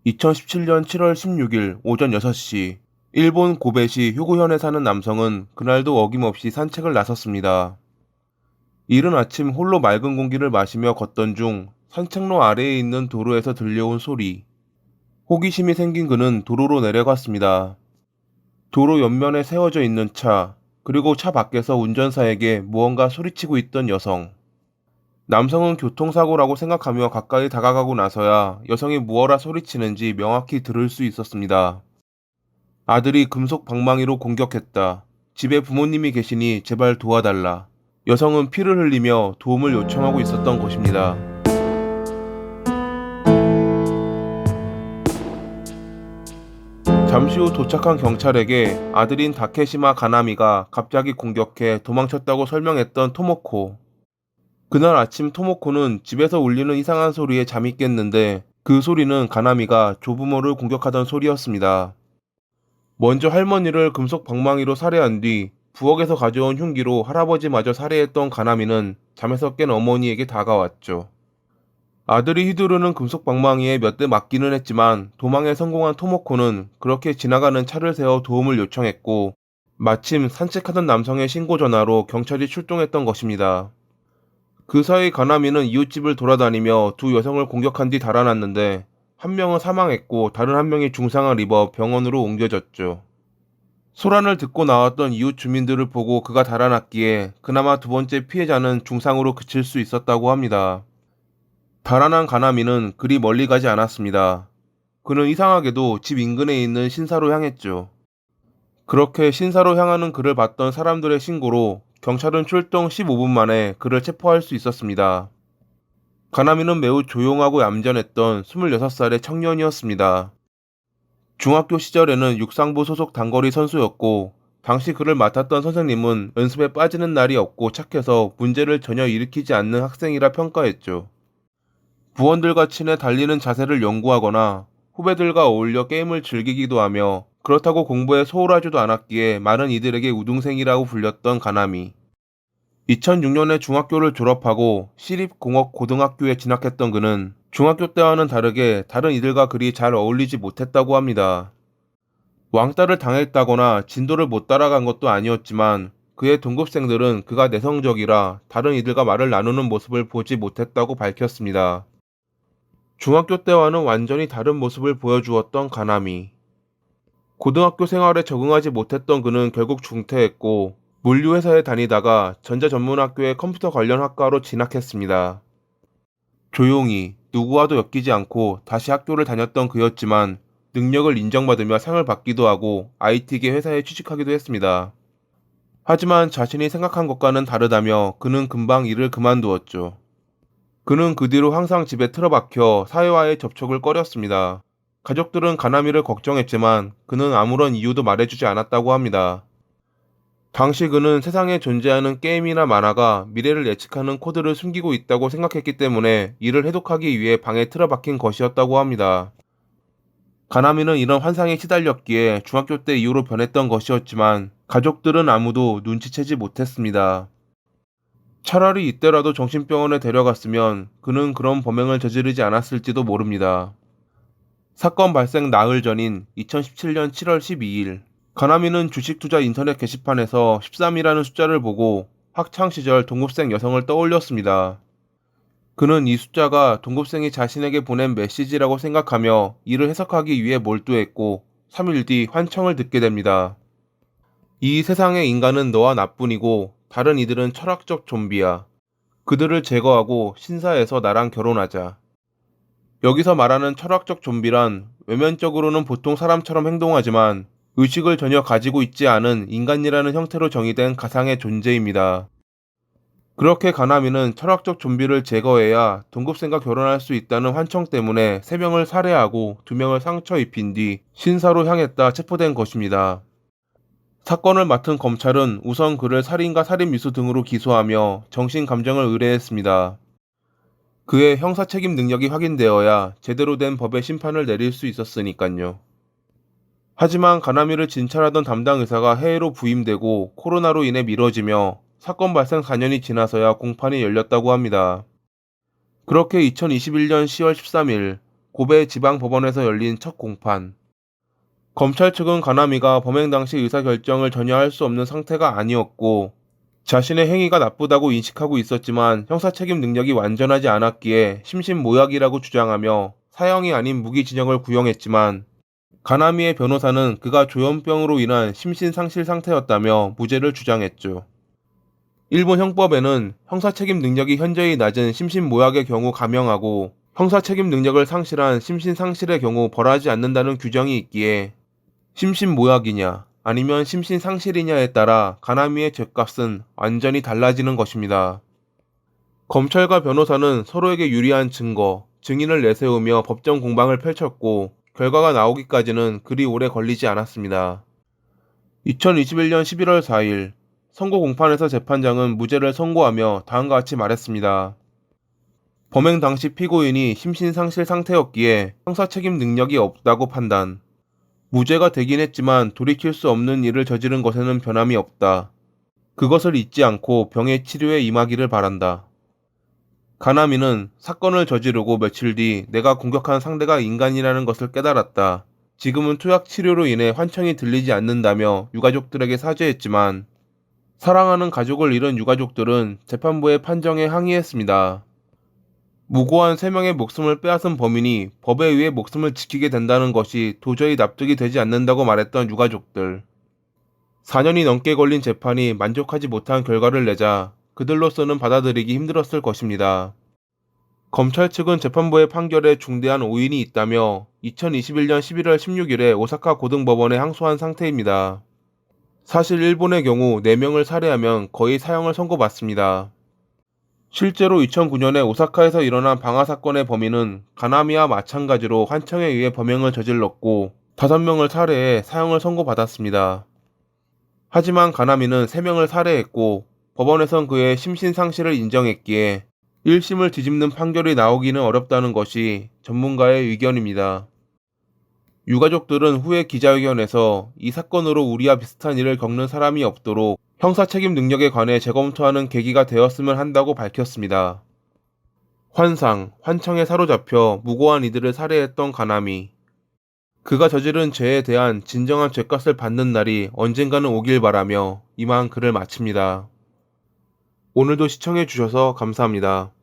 2017년 7월 16일 오전 6시, 일본 고베시 휴고현에 사는 남성은 그날도 어김없이 산책을 나섰습니다. 이른 아침 홀로 맑은 공기를 마시며 걷던 중 산책로 아래에 있는 도로에서 들려온 소리. 호기심이 생긴 그는 도로로 내려갔습니다. 도로 옆면에 세워져 있는 차, 그리고 차 밖에서 운전사에게 무언가 소리치고 있던 여성. 남성은 교통사고라고 생각하며 가까이 다가가고 나서야 여성이 무어라 소리치는지 명확히 들을 수 있었습니다. 아들이 금속 방망이로 공격했다. 집에 부모님이 계시니 제발 도와달라. 여성은 피를 흘리며 도움을 요청하고 있었던 것입니다. 잠시 후 도착한 경찰에게 아들인 다케시마 가나미가 갑자기 공격해 도망쳤다고 설명했던 토모코. 그날 아침 토모코는 집에서 울리는 이상한 소리에 잠이 깼는데 그 소리는 가나미가 조부모를 공격하던 소리였습니다. 먼저 할머니를 금속 방망이로 살해한 뒤 부엌에서 가져온 흉기로 할아버지마저 살해했던 가나미는 잠에서 깬 어머니에게 다가왔죠. 아들이 휘두르는 금속 방망이에 몇 대 맞기는 했지만 도망에 성공한 토모코는 그렇게 지나가는 차를 세워 도움을 요청했고, 마침 산책하던 남성의 신고 전화로 경찰이 출동했던 것입니다. 그 사이 가나미는 이웃집을 돌아다니며 두 여성을 공격한 뒤 달아났는데, 한 명은 사망했고 다른 한 명이 중상을 입어 병원으로 옮겨졌죠. 소란을 듣고 나왔던 이웃 주민들을 보고 그가 달아났기에 그나마 두 번째 피해자는 중상으로 그칠 수 있었다고 합니다. 달아난 가나미는 그리 멀리 가지 않았습니다. 그는 이상하게도 집 인근에 있는 신사로 향했죠. 그렇게 신사로 향하는 그를 봤던 사람들의 신고로 경찰은 출동 15분 만에 그를 체포할 수 있었습니다. 가나미는 매우 조용하고 얌전했던 26살의 청년이었습니다. 중학교 시절에는 육상부 소속 단거리 선수였고, 당시 그를 맡았던 선생님은 연습에 빠지는 날이 없고 착해서 문제를 전혀 일으키지 않는 학생이라 평가했죠. 부원들과 친해 달리는 자세를 연구하거나 후배들과 어울려 게임을 즐기기도 하며, 그렇다고 공부에 소홀하지도 않았기에 많은 이들에게 우등생이라고 불렸던 가나미. 2006년에 중학교를 졸업하고 시립공업고등학교에 진학했던 그는 중학교 때와는 다르게 다른 이들과 그리 잘 어울리지 못했다고 합니다. 왕따를 당했다거나 진도를 못 따라간 것도 아니었지만 그의 동급생들은 그가 내성적이라 다른 이들과 말을 나누는 모습을 보지 못했다고 밝혔습니다. 중학교 때와는 완전히 다른 모습을 보여주었던 가나미. 고등학교 생활에 적응하지 못했던 그는 결국 중퇴했고, 물류회사에 다니다가 전자전문학교의 컴퓨터 관련 학과로 진학했습니다. 조용히 누구와도 엮이지 않고 다시 학교를 다녔던 그였지만 능력을 인정받으며 상을 받기도 하고 IT계 회사에 취직하기도 했습니다. 하지만 자신이 생각한 것과는 다르다며 그는 금방 일을 그만두었죠. 그는 그 뒤로 항상 집에 틀어박혀 사회와의 접촉을 꺼렸습니다. 가족들은 가나미를 걱정했지만 그는 아무런 이유도 말해주지 않았다고 합니다. 당시 그는 세상에 존재하는 게임이나 만화가 미래를 예측하는 코드를 숨기고 있다고 생각했기 때문에 이를 해독하기 위해 방에 틀어박힌 것이었다고 합니다. 가나미는 이런 환상에 시달렸기에 중학교 때 이후로 변했던 것이었지만 가족들은 아무도 눈치채지 못했습니다. 차라리 이때라도 정신병원에 데려갔으면 그는 그런 범행을 저지르지 않았을지도 모릅니다. 사건 발생 나흘 전인 2017년 7월 12일, 가나미는 주식 투자 인터넷 게시판에서 13이라는 숫자를 보고 학창시절 동급생 여성을 떠올렸습니다. 그는 이 숫자가 동급생이 자신에게 보낸 메시지라고 생각하며 이를 해석하기 위해 몰두했고 3일 뒤 환청을 듣게 됩니다. 이 세상의 인간은 너와 나뿐이고 다른 이들은 철학적 좀비야. 그들을 제거하고 신사에서 나랑 결혼하자. 여기서 말하는 철학적 좀비란 외면적으로는 보통 사람처럼 행동하지만 의식을 전혀 가지고 있지 않은 인간이라는 형태로 정의된 가상의 존재입니다. 그렇게 가나미는 철학적 좀비를 제거해야 동급생과 결혼할 수 있다는 환청 때문에 3명을 살해하고 2명을 상처 입힌 뒤 신사로 향했다 체포된 것입니다. 사건을 맡은 검찰은 우선 그를 살인과 살인미수 등으로 기소하며 정신감정을 의뢰했습니다. 그의 형사책임 능력이 확인되어야 제대로 된 법의 심판을 내릴 수 있었으니깐요. 하지만 가나미를 진찰하던 담당 의사가 해외로 부임되고 코로나로 인해 미뤄지며 사건 발생 4년이 지나서야 공판이 열렸다고 합니다. 그렇게 2021년 10월 13일 고베 지방법원에서 열린 첫 공판. 검찰 측은 가나미가 범행 당시 의사결정을 전혀 할 수 없는 상태가 아니었고 자신의 행위가 나쁘다고 인식하고 있었지만 형사책임 능력이 완전하지 않았기에 심신모약이라고 주장하며 사형이 아닌 무기징역을 구형했지만 가나미의 변호사는 그가 조현병으로 인한 심신상실 상태였다며 무죄를 주장했죠. 일본 형법에는 형사책임 능력이 현저히 낮은 심신모약의 경우 감형하고 형사책임 능력을 상실한 심신상실의 경우 벌하지 않는다는 규정이 있기에 심신모약이냐 아니면 심신상실이냐에 따라 가나미의 죗값은 완전히 달라지는 것입니다. 검찰과 변호사는 서로에게 유리한 증거, 증인을 내세우며 법정 공방을 펼쳤고 결과가 나오기까지는 그리 오래 걸리지 않았습니다. 2021년 11월 4일 선고 공판에서 재판장은 무죄를 선고하며 다음과 같이 말했습니다. 범행 당시 피고인이 심신상실 상태였기에 형사책임 능력이 없다고 판단. 무죄가 되긴 했지만 돌이킬 수 없는 일을 저지른 것에는 변함이 없다. 그것을 잊지 않고 병의 치료에 임하기를 바란다. 가나미는 사건을 저지르고 며칠 뒤 내가 공격한 상대가 인간이라는 것을 깨달았다. 지금은 투약 치료로 인해 환청이 들리지 않는다며 유가족들에게 사죄했지만 사랑하는 가족을 잃은 유가족들은 재판부의 판정에 항의했습니다. 무고한 3명의 목숨을 빼앗은 범인이 법에 의해 목숨을 지키게 된다는 것이 도저히 납득이 되지 않는다고 말했던 유가족들. 4년이 넘게 걸린 재판이 만족하지 못한 결과를 내자 그들로서는 받아들이기 힘들었을 것입니다. 검찰 측은 재판부의 판결에 중대한 오인이 있다며 2021년 11월 16일에 오사카 고등법원에 항소한 상태입니다. 사실 일본의 경우 4명을 살해하면 거의 사형을 선고받습니다. 실제로 2009년에 오사카에서 일어난 방화 사건의 범인은 가나미와 마찬가지로 환청에 의해 범행을 저질렀고 5명을 살해해 사형을 선고받았습니다. 하지만 가나미는 3명을 살해했고 법원에선 그의 심신상실을 인정했기에 1심을 뒤집는 판결이 나오기는 어렵다는 것이 전문가의 의견입니다. 유가족들은 후에 기자회견에서 이 사건으로 우리와 비슷한 일을 겪는 사람이 없도록 형사책임 능력에 관해 재검토하는 계기가 되었으면 한다고 밝혔습니다. 환청에 사로잡혀 무고한 이들을 살해했던 가나미. 그가 저지른 죄에 대한 진정한 죗값을 받는 날이 언젠가는 오길 바라며 이만 글을 마칩니다. 오늘도 시청해 주셔서 감사합니다.